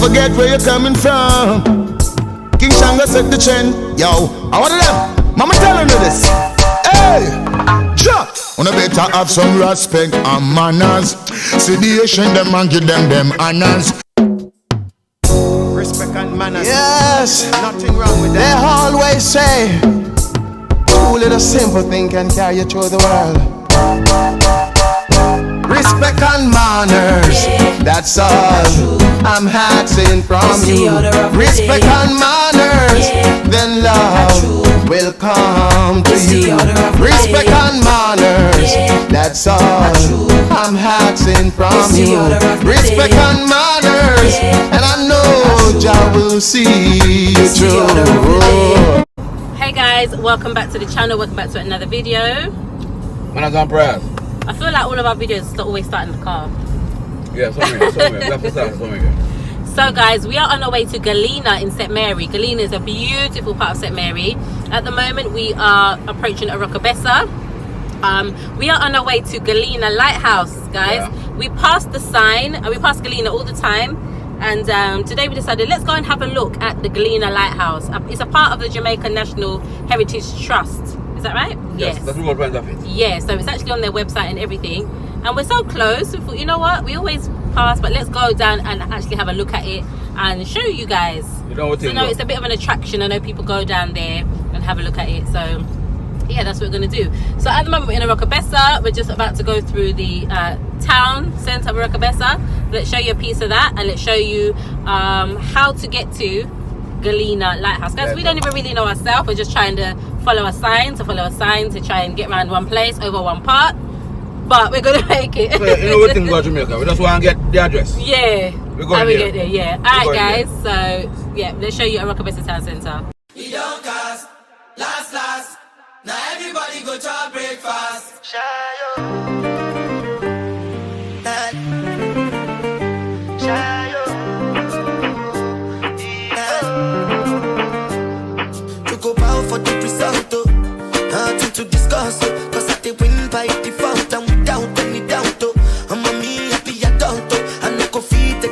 forget where you're coming from. King Shango set the trend. Yo, I want them. Mama telling you this. Hey, drop. Wanna better have some respect and manners. See the Asian them and give them honors. Respect and manners. Yes, Nothing wrong with they that. always say, too little simple thing can carry you through the world. Respect and manners, that's all I'm asking from you. Respect and manners, then love will come to you. Respect and manners, that's all I'm asking from you. Respect and manners, and I know Jah will see you through. Hey guys, welcome back to the channel, welcome back to another video. Man, I'm proud. I feel like all of our videos always start in the car. Yeah, somewhere. We have to start somewhere. So guys, we are on our way to Galina in St. Mary. Galina is a beautiful part of St. Mary. At the moment we are approaching Arokabessa. We are on our way to Galina Lighthouse, guys. Yeah. We passed the sign, and we pass Galina all the time. And today we decided, let's go and have a look at the Galina Lighthouse. It's a part of the Jamaica National Heritage Trust. Is that right? Yes. That's what we're of it. Yeah, so it's actually on their website and everything. And we're so close. We thought, you know what? We always pass, but let's go down and actually have a look at it and show you guys. You know what? So, it's a bit of an attraction. I know people go down there and have a look at it. So yeah, that's what we're going to do. So at the moment we're in Arokabessa. We're just about to go through the town centre of Arokabessa. Let's show you a piece of that, and let's show you how to get to Galina Lighthouse. Guys, we don't even really know ourselves. We're just trying to follow a sign to try and get around one place over one part, but we're going to make it. So, you know what thing about Jamaica? We just want to get the address. Yeah, we're going we get there. Yeah. Alright guys, there. so yeah, let's show you Arokabessa Town Centre. We don't cast, last. Now everybody go to breakfast. Shayo. To go bow for the result, nothing to discuss, cause I did win by default and without any doubt. I'm a me happy adult, I no go feed the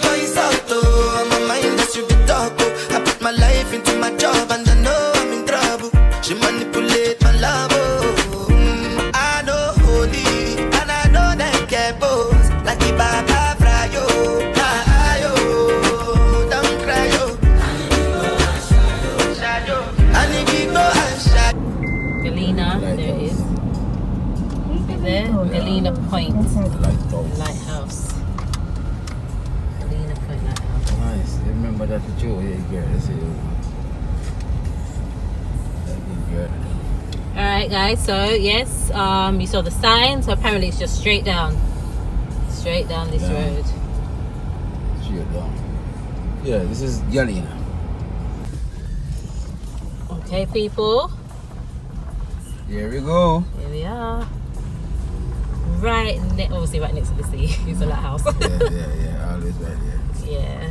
guys out. I'm a mind that should be dark. I put my life into my job and I know I'm in trouble. She manipulate my love. I know holy and I know that get boss like the Baba Frayo. Don't cry, yo. Galina, there it is. Is there? Galina Point Lighthouse. Galina Point Lighthouse. Nice. You remember that with you? Yeah, girl. Alright guys, so yes, you saw the sign, so apparently it's just straight down this road. Straight down. Yeah, this is Galina. Okay people, Here we go. here we are. Obviously right next to the sea. It's a lighthouse. Yeah, always right there. Yeah.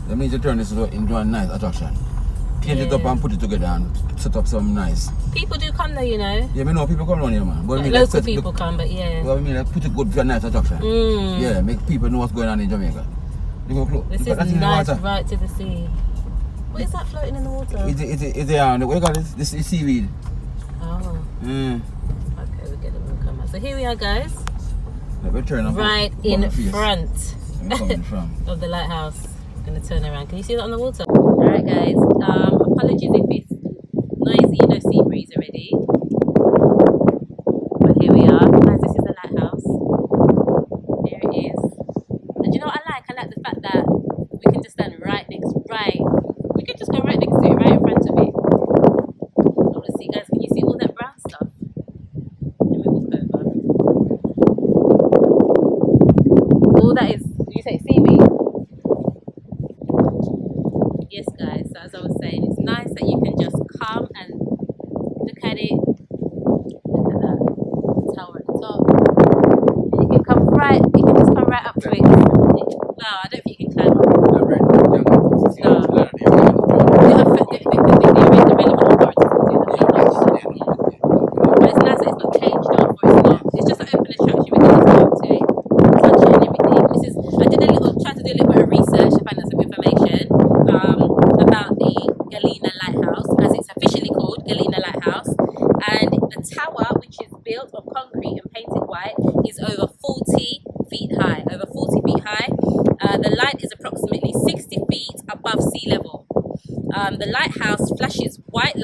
That means you turn this into a nice attraction. Paint it up and put it together and set up some nice. People do come there, you know. Yeah, me know people come around here, man. But I mean, Local people come, but yeah. Well, I mean, like, put it good for a nice attraction. Yeah, make people know what's going on in Jamaica. You go close. This is nice, right to the sea. What is that floating in the water? It's what you call this? This is seaweed. Oh. Mm. Okay, we get it when we come out. So here we are, guys. Let me turn right in front from. of the lighthouse. I'm gonna turn around. Can you see that on the water? Alright guys, apologies if it's noisy, you know, sea breeze already. But here we are. Guys, this is the lighthouse. Here it is. And you know what I like? I like the fact that we can just stand we can just go right next to it, right in front of it. I wanna see, guys, can you see all that brown stuff? Let me walk over. All that is, you say seaweed? Yes guys, so as I was saying, it's nice that you can just come and look at it,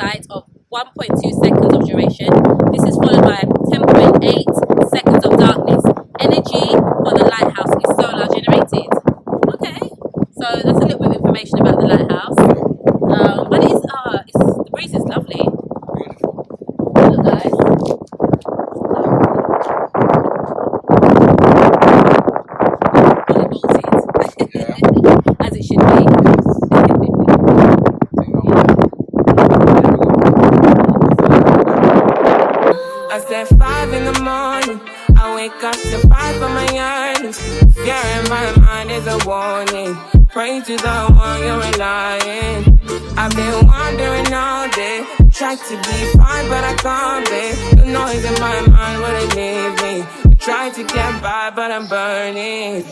light of 1.2 seconds of duration. This is followed by 10.8 seconds of darkness. Energy for the lighthouse is solar generated. Okay, so that's a little bit of information about the lighthouse. But the breeze is lovely. Look, guys. As it should be. I said 5 in the morning, I wake up to 5 for my earnings. Fear in my mind is a warning. Pray to the one you're relying. I've been wandering all day, tried to be fine but I can't be. The noise in my mind wouldn't leave me. I tried to get by but I'm burning.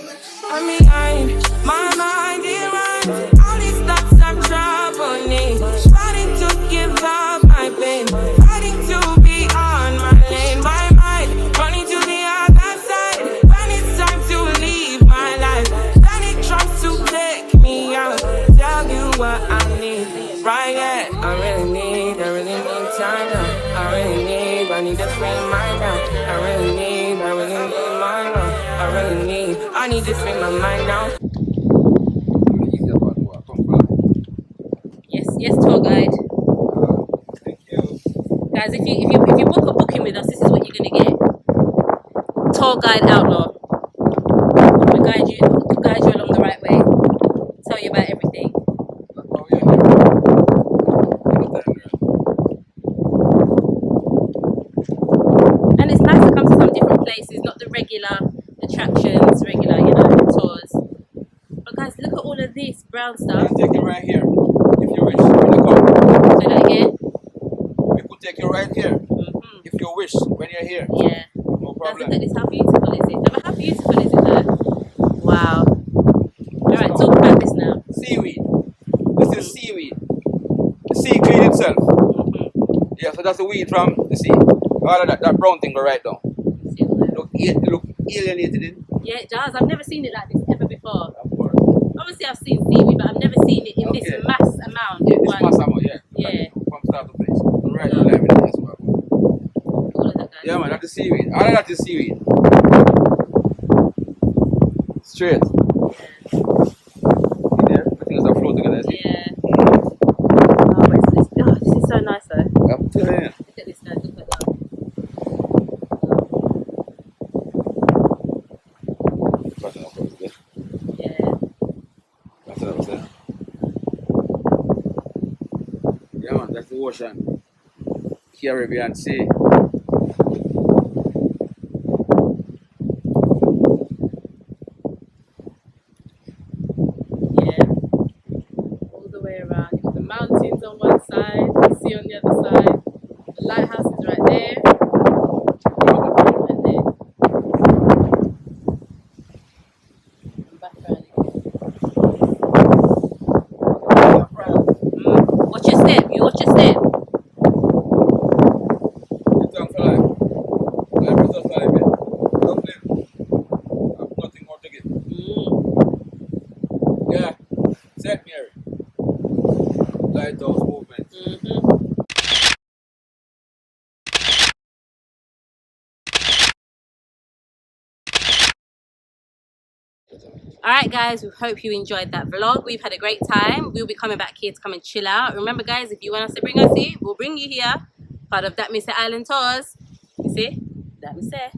I'm behind, my mind it runs. All these thoughts have troubled me. Fighting to give up my pain, fighting to be on my lane. My mind running to the other side. When it's time to leave my life, then it tries to take me out. Tell you what I need, right? Yeah, I really need time now. I need to free my mind. I really need my love. I need to free my mind now. Yes, tour guide. Thank you. Guys, if you book a booking with us, this is what you're gonna get. Tour guide outlaw. We guide you along the right way. Tell you about everything. And it's nice to come to some different places, not the regular attractions, tours. But guys, look at all of this brown stuff. I'll take you right here, if you wish, when you come. Say that again. We could take you right here, if you wish, when you're here. Yeah. No Guys, problem. look at this. How beautiful is it? No, but how beautiful is it though? Wow. Alright, talk about this now. Seaweed. This is seaweed. The sea clean itself. Yeah, so that's the weed from the sea. All of that brown thing go right down. See all that? Look alienated in. Yeah, it does. I've never seen it like this ever before. Of course. Obviously, I've seen seaweed, but I've never seen it in this Okay. mass amount. Yeah, in this one- mass amount, yeah. Yeah. From start to finish. Right now, live in the as well. All of that, guys. Yeah, man, that's the seaweed. All of that is seaweed. Straight. See there? Everything is a flow together, see? Yeah. Oh, this is so nice though. I'm telling you. Look at this, guys. Look at that. Passing up over there. Yeah. Passing up there. Yeah, man, that's the ocean. Caribbean Sea. Yeah. All the way around. You've got the mountains on one side, the sea on the other side. The lighthouse is right there. Right there. And back around again. Watch your step. You watch your step. It's time for life. Life is just life, man. Don't live. I've nothing more to give. Yeah. St. Mary. Lighthouse movement. Alright guys, we hope you enjoyed that vlog. We've had a great time. We'll be coming back here to come and chill out. Remember guys, if you want us to bring us here, we'll bring you here. Part of That Mr. Island Tours. You see? That we say.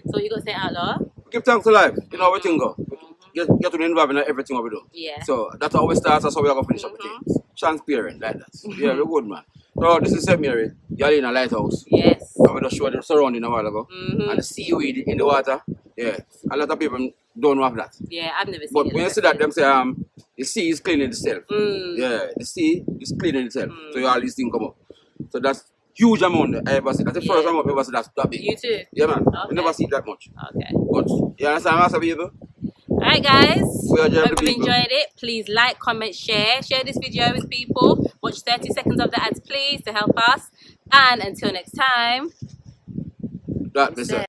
So what you got to say, Outlaw? Give thanks to life. You know everything go. Get to be involved in everything what we do. Yeah. So that's how we start, that's how we are going to finish up the things. Transparent, like that. Yeah, we're good, man. So this is St. Mary, Galina Lighthouse. Yes. And we just showed the surrounding a while ago. And the seaweed in the water. Yeah. A lot of people don't know of that. Yeah, I've never seen But it. when you see that, them say the sea is cleaning itself. Yeah, the sea is cleaning itself. So all these things come up. So that's huge amount I ever see. That's the first time I've ever seen that big. You too? Yeah, man. Okay. I never see that much. Okay. But you understand what I'm saying? Alright guys, We are hope you people. enjoyed it. Please like, comment, share this video with people. Watch 30 seconds of the ads please to help us. And until next time, That is it.